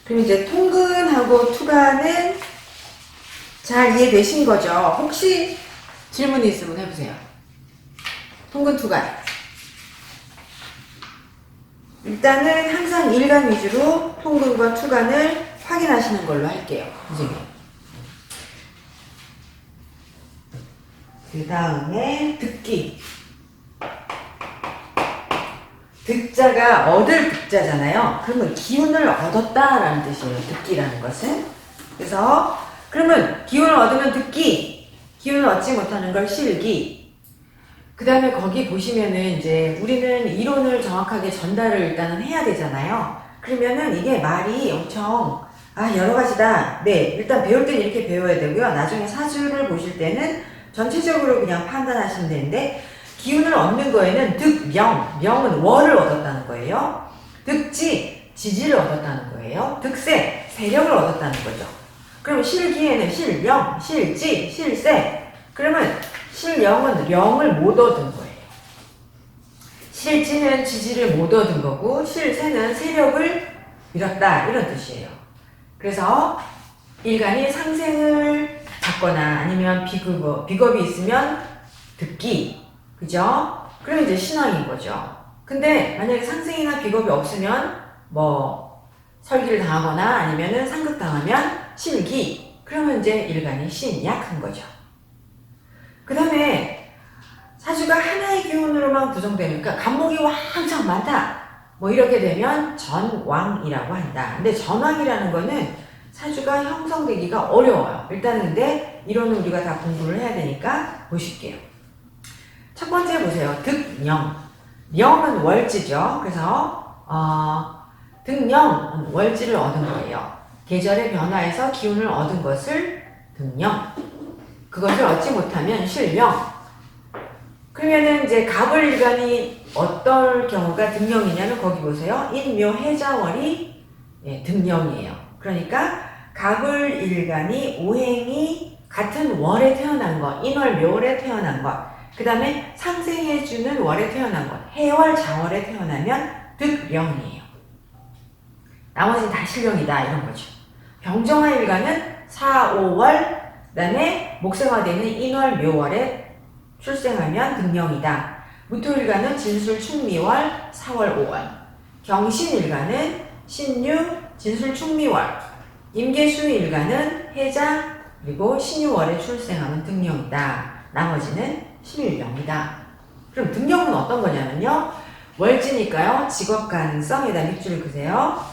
그럼 이제 통근하고 투간은 잘 이해되신 거죠? 혹시 질문이 있으면 해보세요. 통근, 투간. 일단은 항상 일간 위주로 통근과 투간을 확인하시는 걸로 할게요. 선생님. 그 다음에 듣기. 득자가 얻을 득자잖아요. 그러면 기운을 얻었다라는 뜻이에요. 듣기라는 것은. 그래서 그러면 기운을 얻으면 듣기, 기운을 얻지 못하는 걸 실기. 그 다음에 거기 보시면은 이제 우리는 이론을 정확하게 전달을 일단은 해야 되잖아요. 그러면은 이게 말이 엄청 여러 가지다. 네, 일단 배울 때는 이렇게 배워야 되고요. 나중에 사주를 보실 때는 전체적으로 그냥 판단하시면 되는데, 기운을 얻는 거에는 득명, 명은 월을 얻었다는 거예요. 득지, 지지를 얻었다는 거예요. 득세, 세력을 얻었다는 거죠. 그럼 실기에는 실명, 실지, 실세. 그러면 실령은 영을 못 얻은 거예요. 실지는 지지를 못 얻은 거고, 실세는 세력을 잃었다, 이런 뜻이에요. 그래서 일간이 상생을 받거나 아니면 비겁이 있으면 듣기, 그죠? 그럼 이제 신앙인 거죠. 근데 만약에 상생이나 비겁이 없으면 뭐 설기를 당하거나 아니면은 상극당하면 실기, 그러면 이제 일간이 신약한 거죠. 그 다음에 사주가 하나의 기운으로만 구성되는, 그러니까 간목이 왕창 많다, 뭐 이렇게 되면 전왕이라고 한다. 근데 전왕이라는 거는 사주가 형성되기가 어려워요. 일단은 근데 이론은 우리가 다 공부를 해야 되니까 보실게요. 첫 번째 보세요. 득령. 명은 월지죠. 그래서 득령, 월지를 얻은 거예요. 계절의 변화에서 기운을 얻은 것을 득령. 그것을 얻지 못하면 실명. 그러면은 이제 갑을일간이 어떨 경우가 득령이냐면 거기 보세요. 인묘해자월이 득령이에요. 그러니까 갑을일간이 오행이 같은 월에 태어난 것, 인월묘월에 태어난 것, 그 다음에 상생해주는 월에 태어난 것, 해월, 자월에 태어나면 득령이에요. 나머지는 다 실령이다, 이런 거죠. 병정화일간은 4, 5월, 그 다음에 목생화되는 인월, 묘월에 출생하면 득령이다. 무토일간은 진술, 충미월, 4월, 5월. 경신일간은 신유, 진술, 충미월. 임계수일간은 해자, 그리고 신유월에 출생하면 득령이다. 나머지는 실령이다. 그럼 득령은 어떤 거냐면요, 월지니까요, 직업 가능성에다 밑줄을 그세요.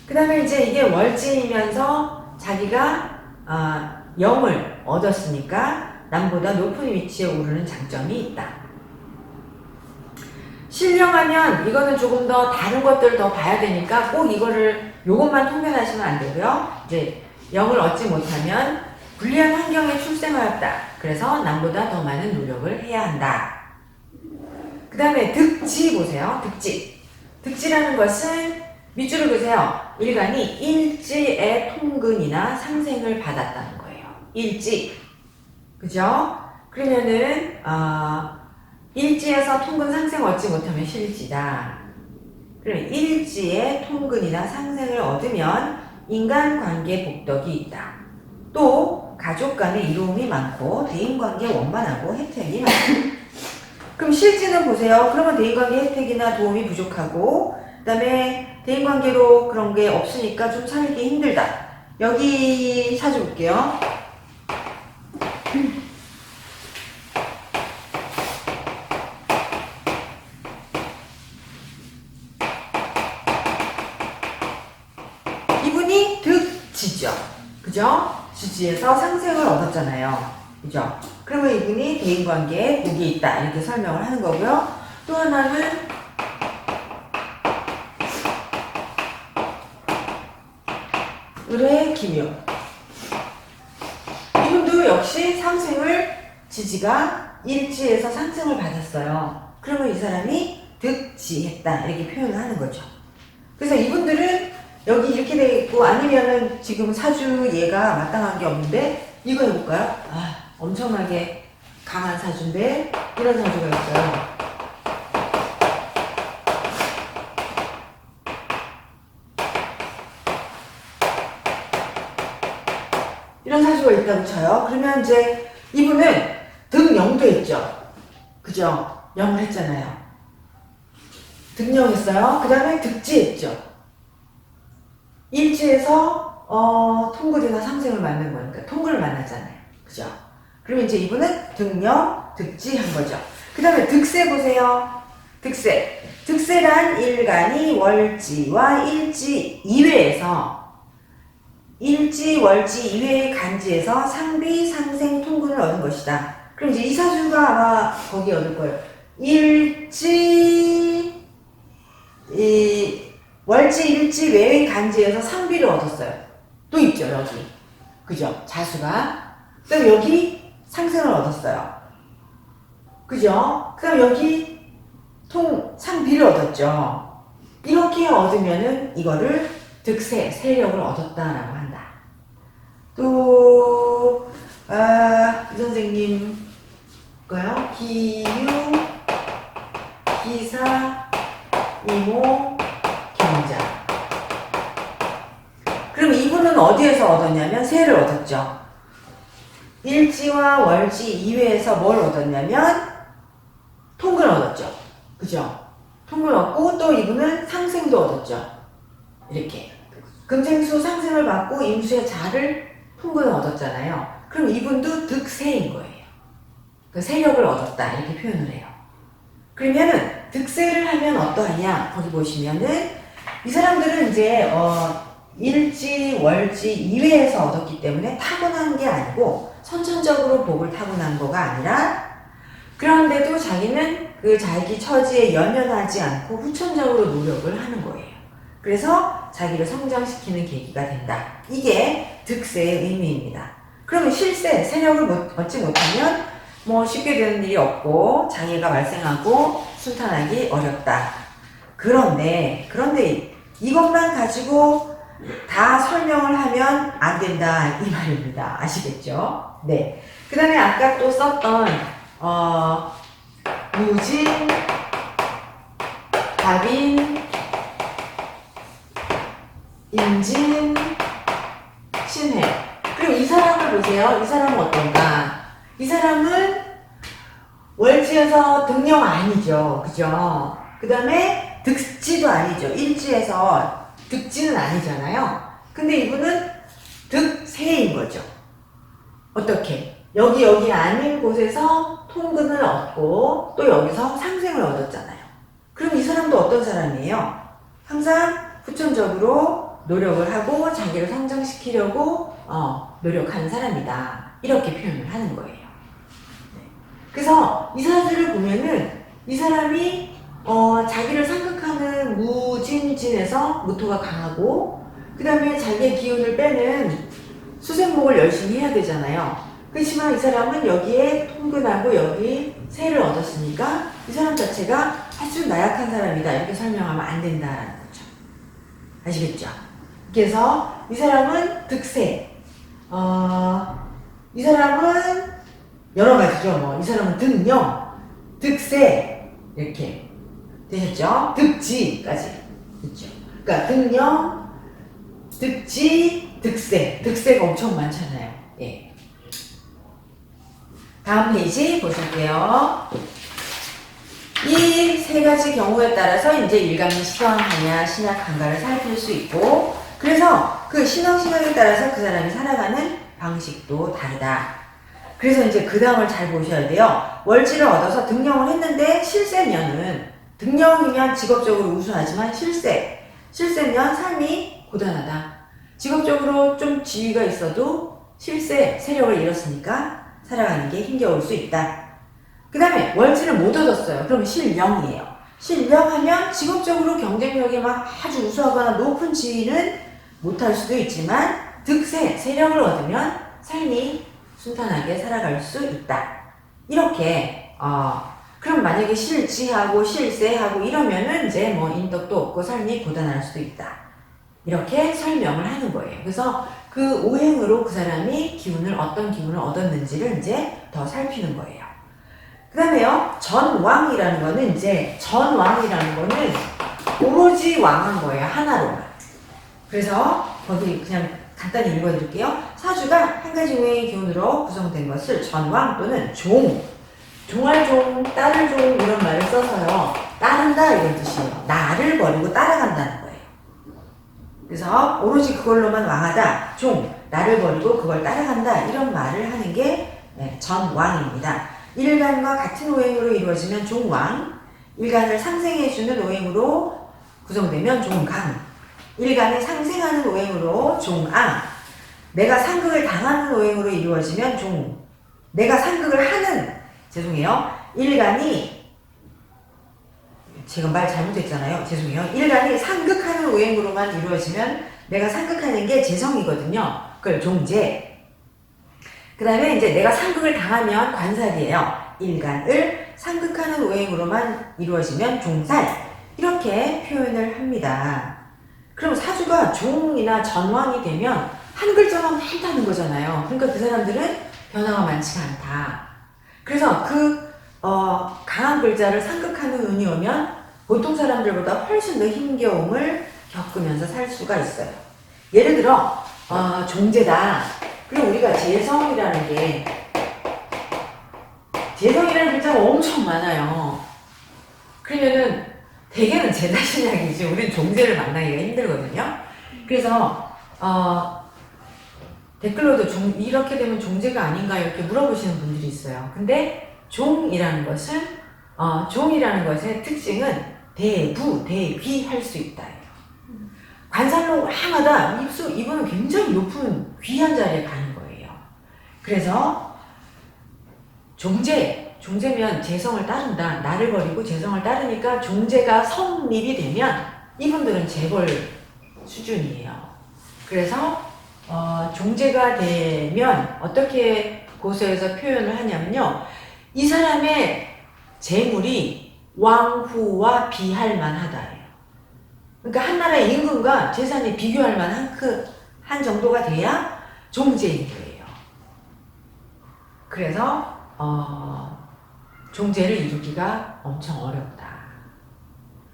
그 다음에 이제 이게 월지이면서 자기가 영을 얻었으니까 남보다 높은 위치에 오르는 장점이 있다. 신령하면 이거는 조금 더 다른 것들을 더 봐야 되니까 꼭 요것만 통변하시면 안 되고요. 이제 영을 얻지 못하면 불리한 환경에 출생하였다. 그래서 남보다 더 많은 노력을 해야 한다. 그 다음에 득지 보세요. 득지. 득지라는 것은 밑줄을 그세요. 일간이 일지의 통근이나 상생을 받았다는 거예요. 일지. 그죠? 그러면은 일지에서 통근 상생 얻지 못하면 실지다. 그러면 일지의 통근이나 상생을 얻으면 인간관계 복덕이 있다. 또 가족 간의 이로움이 많고 대인관계 원만하고 혜택이 많다. 그럼 실지는 보세요. 그러면 대인관계 혜택이나 도움이 부족하고, 그 다음에 대인관계로 그런 게 없으니까 좀 살기 힘들다. 여기 찾아볼게요. 이분이 득지죠. 그죠? 지지에서 상생을 얻었잖아요. 그죠? 그러면 이분이 대인관계에 복이 있다, 이렇게 설명을 하는 거고요. 또 하나는 을의 기묘. 이분도 역시 상생을, 지지가 일지에서 상생을 받았어요. 그러면 이 사람이 득지했다, 이렇게 표현을 하는 거죠. 그래서 이분들은 여기 이렇게 돼 있고, 아니면은 지금 사주 얘가 마땅한 게 없는데 이거 해볼까요? 엄청나게 강한 사주인데 이런 사주가 있어요. 이런 사주가 있다고 쳐요. 그러면 이제 이분은 득영도 했죠. 그죠? 영을 했잖아요. 득영했어요. 그 다음에 득지했죠. 일지에서 통글이나 상생을 만난 거니까 통글을 만났잖아요. 그죠? 그러면 이제 이분은 득영, 득지 한 거죠. 그 다음에 득세 보세요. 득세. 득세란 일간이 월지와 일지 이외에서 일지, 월지 이외의 간지에서 상비, 상생, 통근을 얻은 것이다. 그럼 이제 이 사주가 아마 거기 얻을 거예요. 월지, 일지 외의 간지에서 상비를 얻었어요. 또 있죠, 여기. 그죠? 자수가. 그다음 여기 상생을 얻었어요. 그죠? 그다음 여기 상비를 얻었죠. 이렇게 얻으면은 이거를 득세, 세력을 얻었다라고 한다. 또, 이 선생님, 뭐요? 기유, 기사, 이모, 경자. 그럼 이분은 어디에서 얻었냐면 세를 얻었죠. 일지와 월지 이외에서 뭘 얻었냐면 통근을 얻었죠. 그죠? 통근을 얻고 또 이분은 상생도 얻었죠. 이렇게. 금생수 상생을 받고 임수의 자를 통근을 얻었잖아요. 그럼 이분도 득세인 거예요. 그 세력을 얻었다. 이렇게 표현을 해요. 그러면은 득세를 하면 어떠하냐? 거기 보시면은 이 사람들은 이제 일지, 월지 이외에서 얻었기 때문에 타고난 게 아니고 선천적으로 복을 타고난 거가 아니라 그런데도 자기는 그 자기 처지에 연연하지 않고 후천적으로 노력을 하는 거예요. 그래서 자기를 성장시키는 계기가 된다. 이게 득세의 의미입니다. 그러면 실세, 세력을 얻지 못하면 뭐 쉽게 되는 일이 없고 장애가 발생하고 순탄하기 어렵다. 그런데 이것만 가지고 다 설명을 하면 안 된다 이 말입니다. 아시겠죠? 네. 그 다음에 아까 또 썼던 무진, 갑인, 임진, 신해. 그리고 이 사람을 보세요. 이 사람은 어떤가? 이 사람은 월지에서 득령 아니죠. 그죠? 그 다음에 득지도 아니죠. 일지에서 득지는 아니잖아요. 근데 이분은 득세인 거죠. 어떻게? 여기 아닌 곳에서 통근을 얻고 또 여기서 상생을 얻었잖아요. 그럼 이 사람도 어떤 사람이에요? 항상 후천적으로 노력을 하고 자기를 성장시키려고 노력하는 사람이다. 이렇게 표현을 하는 거예요. 그래서 이 사주를 보면은 이 사람이 자기를 생각하는 무진진에서 무토가 강하고 그 다음에 자기의 기운을 빼는 수생목을 열심히 해야 되잖아요. 그렇지만 이 사람은 여기에 통근하고 여기 세를 얻었으니까 이 사람 자체가 아주 나약한 사람이다 이렇게 설명하면 안 된다라는 거죠. 아시겠죠? 그래서 이 사람은 득세, 이 사람은 여러 가지죠. 뭐 이 사람은 득령, 득세 이렇게 되셨죠? 득지까지 있죠. 그러니까 득령, 득지, 득세, 득세가 엄청 많잖아요. 예. 다음 페이지 보실게요. 이 세 가지 경우에 따라서 이제 일간이 신왕하냐 신약한가를 살필 수 있고 그래서 그 신왕신약에 따라서 그 사람이 살아가는 방식도 다르다. 그래서 이제 그 다음을 잘 보셔야 돼요. 월지를 얻어서 득령을 했는데 실세면은 득령이면 직업적으로 우수하지만 실세면 삶이 고단하다. 직업적으로 좀 지위가 있어도 실세 세력을 잃었으니까 살아가는 게 힘겨울 수 있다. 그 다음에 월지를 못 얻었어요. 그럼 실령이에요. 실령하면 직업적으로 경쟁력이 막 아주 우수하거나 높은 지위는 못할 수도 있지만 득세, 세력을 얻으면 삶이 순탄하게 살아갈 수 있다. 이렇게 그럼 만약에 실지하고 실세하고 이러면은 이제 뭐 인덕도 없고 삶이 고단할 수도 있다. 이렇게 설명을 하는 거예요. 그래서 그 오행으로 그 사람이 어떤 기운을 얻었는지를 이제 더 살피는 거예요. 그 다음에요, 전왕이라는 거는 오로지 왕한 거예요. 하나로만. 그래서 거기 그냥 간단히 읽어드릴게요. 사주가 한 가지 오행의 기운으로 구성된 것을 전왕 또는 종, 종할 종, 따를 종 이런 말을 써서요. 따른다 이런 뜻이에요. 나를 버리고 따라간다는 거예요. 그래서 오로지 그걸로만 왕하다, 종, 나를 버리고 그걸 따라간다 이런 말을 하는 게 전왕입니다. 일간과 같은 오행으로 이루어지면 종왕, 일간을 상생해주는 오행으로 구성되면 종강, 일간이 상생하는 오행으로 종앙, 내가 상극을 당하는 오행으로 이루어지면 내가 상극을 하는, 죄송해요. 일간이, 제가 말 잘못했잖아요. 죄송해요. 일간이 상극하는 오행으로만 이루어지면 내가 상극하는 게 재성이거든요. 그걸 종재. 그 다음에 이제 내가 상극을 당하면 관살이에요. 일간을 상극하는 오행으로만 이루어지면 종살. 이렇게 표현을 합니다. 그럼 사주가 종이나 전왕이 되면 한 글자만 많다는 거잖아요. 그러니까 그 사람들은 변화가 많지가 않다. 그래서 강한 글자를 상극하는 운이 오면 보통 사람들보다 훨씬 더 힘겨움을 겪으면서 살 수가 있어요. 예를 들어 종재다. 그리고 우리가 재성이라는 글자가 엄청 많아요. 그러면은 대개는 제 자신이야기지 우린 종재를 만나기가 힘들거든요. 그래서 댓글로도 이렇게 되면 종재가 아닌가 이렇게 물어보시는 분들이 있어요. 근데 종이라는 것의 특징은 대부, 대귀 할 수 있다. 관살로 왕하다. 이분은 굉장히 높은 귀한 자리에 가는 거예요. 그래서 종재면 재성을 따른다. 나를 버리고 재성을 따르니까 종재가 성립이 되면 이분들은 재벌 수준이에요. 그래서 종재가 되면 어떻게 고서에서 표현을 하냐면요. 이 사람의 재물이 왕후와 비할 만하다. 그러니까 한 나라의 임금과 재산이 비교할 만한 한 정도가 돼야 종재인 거예요. 그래서 종재를 이루기가 엄청 어렵다.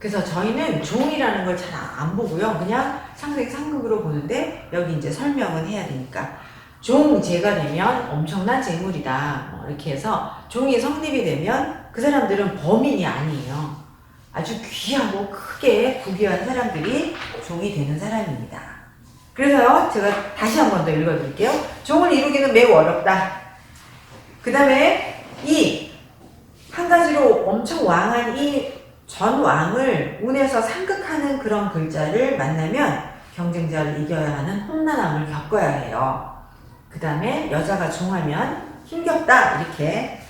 그래서 저희는 종이라는 걸 잘 안 보고요. 그냥 상생 상극으로 보는데 여기 이제 설명은 해야 되니까 종재가 되면 엄청난 재물이다. 이렇게 해서 종이 성립이 되면 그 사람들은 범인이 아니에요. 아주 귀하고 크게 부귀한 사람들이 종이 되는 사람입니다. 그래서요, 제가 다시 한 번 더 읽어드릴게요. 종을 이루기는 매우 어렵다. 그 다음에 한 가지로 엄청 왕한 이 전왕을 운에서 상극하는 그런 글자를 만나면 경쟁자를 이겨야 하는 험난함을 겪어야 해요. 그 다음에 여자가 종하면 힘겹다 이렇게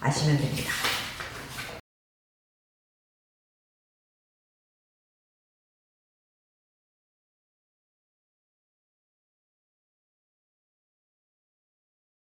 아시면 됩니다.